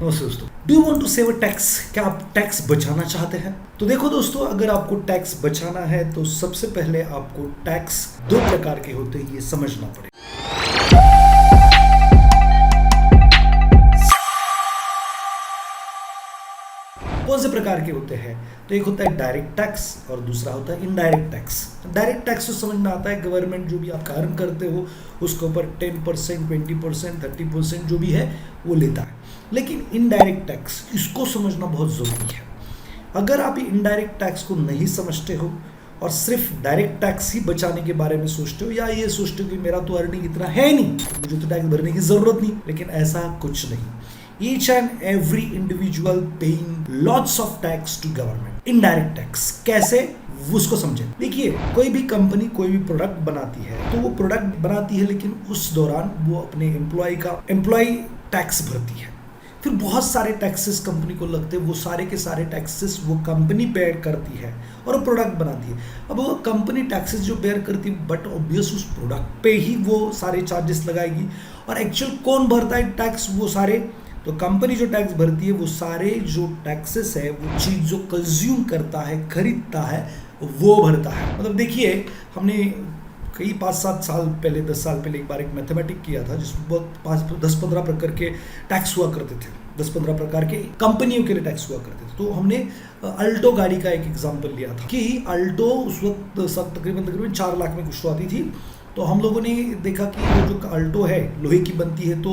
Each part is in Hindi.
नमस्ते दोस्तों, do you want to save a tax? क्या आप टैक्स बचाना चाहते हैं? तो देखो दोस्तों, अगर आपको टैक्स बचाना है तो सबसे पहले आपको टैक्स दो प्रकार के होते हैं ये समझना पड़ेगा। कौन से प्रकार के होते हैं? तो एक होता है डायरेक्ट टैक्स और दूसरा होता है इनडायरेक्ट टैक्स। डायरेक्ट टैक्स तो समझ में आता है, गवर्नमेंट जो भी आप अर्न करते हो उसके ऊपर 10%, 20%, 30% जो भी है वो लेता है। लेकिन इनडायरेक्ट टैक्स, इसको समझना बहुत ज़रूरी है। अगर आप इनडायरेक्ट टैक्स को नहीं समझते हो और सिर्फ डायरेक्ट टैक्स ही बचाने के बारे में सोचते हो या ये सोचते हो कि मेरा तो अर्निंग इतना है नहीं, मुझे तो टैक्स भरने की ज़रूरत नहीं, लेकिन ऐसा कुछ नहीं। Each and every individual paying lots of tax to government. Indirect tax कैसे, उसको समझें। देखिए, कोई भी कंपनी कोई भी प्रोडक्ट बनाती है तो वो प्रोडक्ट बनाती है, लेकिन उस दौरान वो अपने एम्प्लॉय टैक्स भरती है। फिर बहुत सारे टैक्सेस कंपनी को लगते हैं, वो सारे के सारे टैक्सेस वो कंपनी बेयर करती है और वो प्रोडक्ट बनाती है। अब वो कंपनी टैक्सेस जो बेयर करती है, बट ऑब्वियस उस प्रोडक्ट पे ही वो सारे चार्जेस लगाएगी। और एक्चुअल कौन भरता है टैक्स? वो सारे, तो कंपनी जो टैक्स भरती है वो सारे जो टैक्सेस है, वो चीज़ जो कंज्यूम करता है, खरीदता है, वो भरता है। मतलब देखिए, हमने कई 5-7 साल पहले, 10 साल पहले एक बार एक मैथमेटिक किया था जिसमें बहुत 10-15 प्रकार के टैक्स हुआ करते थे। 10-15 प्रकार के कंपनियों के लिए टैक्स हुआ करते थे। तो हमने अल्टो गाड़ी का एक एग्जाम्पल लिया था कि अल्टो उस वक्त तकरीबन 4 लाख में कुछ तो आती थी। तो हम लोगों ने देखा कि वो जो अल्टो है लोहे की बनती है, तो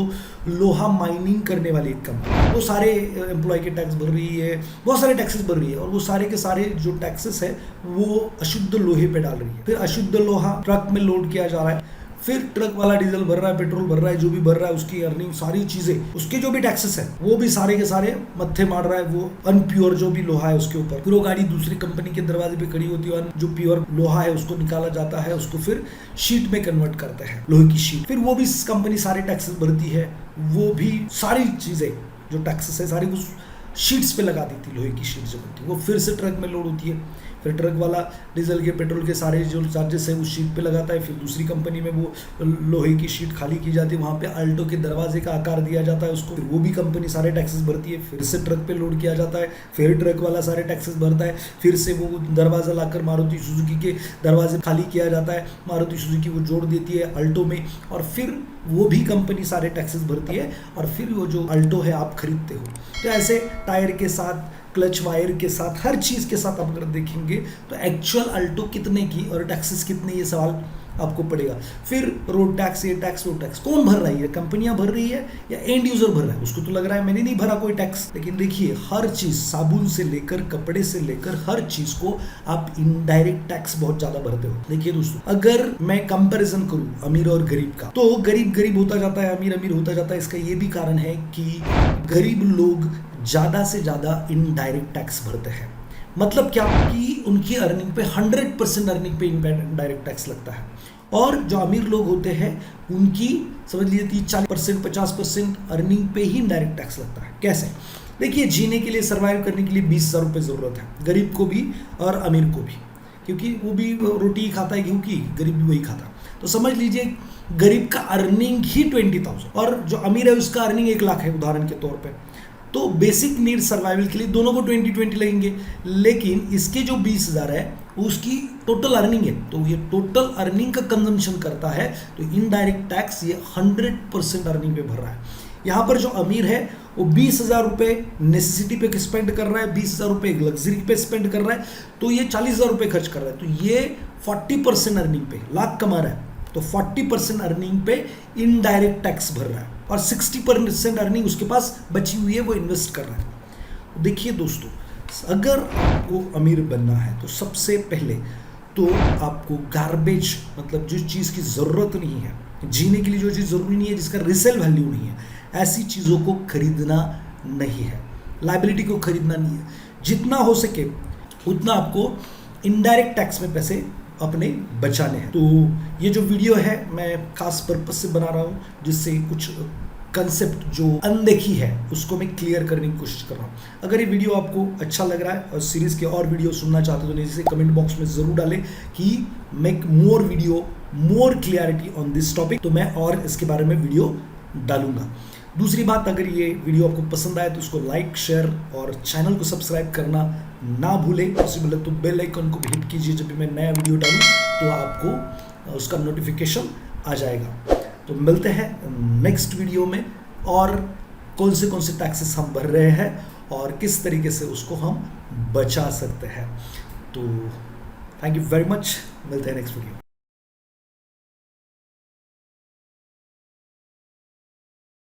लोहा माइनिंग करने वाली एक कंपनी, वो सारे एम्प्लॉय के टैक्स भर रही है, बहुत सारे टैक्सेस भर रही है, और वो सारे के सारे जो टैक्सेस है वो अशुद्ध लोहे पे डाल रही है। फिर अशुद्ध लोहा ट्रक में लोड किया जा रहा है, फिर ट्रक वाला डीजल भर रहा है, पेट्रोल भर रहा है, जो भी भर रहा है उसकी अर्निंग, सारी चीजें, उसके जो भी टैक्सेस है वो भी सारे के सारे मत्थे मार रहा है वो अनप्योर जो भी लोहा है उसके ऊपर। फिर वो गाड़ी दूसरी कंपनी के दरवाजे पे खड़ी होती है, जो प्योर लोहा है उसको निकाला जाता है, उसको फिर शीट में कन्वर्ट करते हैं, लोहे की शीट। फिर वो भी कंपनी सारे टैक्सेस भरती है, वो भी सारी चीजें जो टैक्सेस है सारी उस शीट्स पे लगा दी थी, लोहे की शीट जो बनती है वो फिर से ट्रक में लोड होती है। फिर ट्रक वाला डीजल के, पेट्रोल के सारे जो चार्जेस है उस शीट पे लगाता है। फिर दूसरी कंपनी में वो लोहे की शीट खाली की जाती है, वहाँ पे अल्टो के दरवाजे का आकार दिया जाता है उसको, फिर वो भी कंपनी सारे टैक्सेस भरती है। फिर से ट्रक पे लोड किया जाता है, फिर ट्रक वाला सारे टैक्सेस भरता है, फिर से वो दरवाज़ा लाकर मारुति सुजुकी के दरवाजे खाली किया जाता है, मारुति सुजुकी वो जोड़ देती है अल्टो में, और फिर वो भी कंपनी सारे टैक्सेस भरती है, और फिर वो जो अल्टो है आप खरीदते हो। तो ऐसे टायर के साथ, क्लच वायर के साथ, हर चीज़ के साथ आप अगर देखेंगे तो एक्चुअल अल्टो कितने की और टैक्सेस कितने, ये सवाल आपको पड़ेगा। फिर रोड टैक्स, ये टैक्स, वो टैक्स कौन भर रही है? कंपनियां भर रही है या एंड यूजर भर रहा है? उसको तो लग रहा है मैंने नहीं भरा कोई टैक्स। लेकिन देखिए, हर चीज़, साबुन से लेकर कपड़े से लेकर हर चीज़ को आप इनडायरेक्ट टैक्स बहुत ज़्यादा भरते हो। देखिए दोस्तों, अगर मैं कंपेरिजन करूँ अमीर और गरीब का, तो गरीब गरीब होता जाता है, अमीर अमीर होता जाता है। इसका ये भी कारण है कि गरीब लोग ज़्यादा से ज़्यादा इनडायरेक्ट टैक्स भरते हैं। मतलब क्या कि उनकी अर्निंग पे 100% अर्निंग पे इनडायरेक्ट टैक्स लगता है, और जो अमीर लोग होते हैं उनकी समझ लीजिए 40%, 50% अर्निंग पे ही इनडायरेक्ट टैक्स लगता है। कैसे? देखिए, जीने के लिए, सर्वाइव करने के लिए 20,000 रुपये ज़रूरत है, गरीब को भी और अमीर को भी, क्योंकि वो भी रोटी ही खाता है, क्योंकि गरीब भी वही खाता। तो समझ लीजिए गरीब का अर्निंग ही 20,000 और जो अमीर है उसका अर्निंग 1 लाख है उदाहरण के तौर पर। तो बेसिक नीड सर्वाइवल के लिए दोनों को 20-20 लगेंगे, लेकिन इसके जो 20,000 है उसकी टोटल अर्निंग है, तो ये टोटल अर्निंग का कंजम्पशन करता है, तो इनडायरेक्ट टैक्स ये 100% अर्निंग पे भर रहा है। यहाँ पर जो अमीर है वो 20,000 रुपये नेसेसिटी पे स्पेंड कर रहा है, 20,000 रुपये लग्जरी पे स्पेंड कर रहा है, तो ये 40,000 रुपये खर्च कर रहा है, तो ये 40% अर्निंग पे, लाख कमा रहा है तो 40% अर्निंग पे इनडायरेक्ट टैक्स भर रहा है, और 60% अर्निंग उसके पास बची हुई है, वो इन्वेस्ट कर रहा है। देखिए दोस्तों, अगर आपको अमीर बनना है तो सबसे पहले तो आपको गार्बेज, मतलब जो चीज़ की ज़रूरत नहीं है, जीने के लिए जो चीज़ ज़रूरी नहीं है, जिसका रिसेल वैल्यू नहीं है, ऐसी चीज़ों को खरीदना नहीं है, लाइबिलिटी को खरीदना नहीं है। जितना हो सके उतना आपको इनडायरेक्ट टैक्स में पैसे अपने बचाने हैं। तो ये जो वीडियो है मैं खास पर्पस से बना रहा हूँ, जिससे कुछ कंसेप्ट जो अनदेखी है उसको मैं क्लियर करने की कोशिश कर रहा हूँ। अगर ये वीडियो आपको अच्छा लग रहा है और सीरीज़ के और वीडियो सुनना चाहते हो तो नीचे कमेंट बॉक्स में ज़रूर डालें कि make more video, more clarity on this topic, तो मैं और इसके बारे में वीडियो डालूंगा। दूसरी बात, अगर ये वीडियो आपको पसंद आए तो उसको लाइक, शेयर और चैनल को सब्सक्राइब करना ना भूलें। पॉसिबल है तो बेल आइकन को भी हिट कीजिए, जब भी मैं नया वीडियो डालूँ तो आपको उसका नोटिफिकेशन आ जाएगा। तो मिलते हैं नेक्स्ट वीडियो में, और कौन से टैक्सेस हम भर रहे हैं और किस तरीके से उसको हम बचा सकते हैं। तो थैंक यू वेरी मच, मिलते हैं नेक्स्ट वीडियो।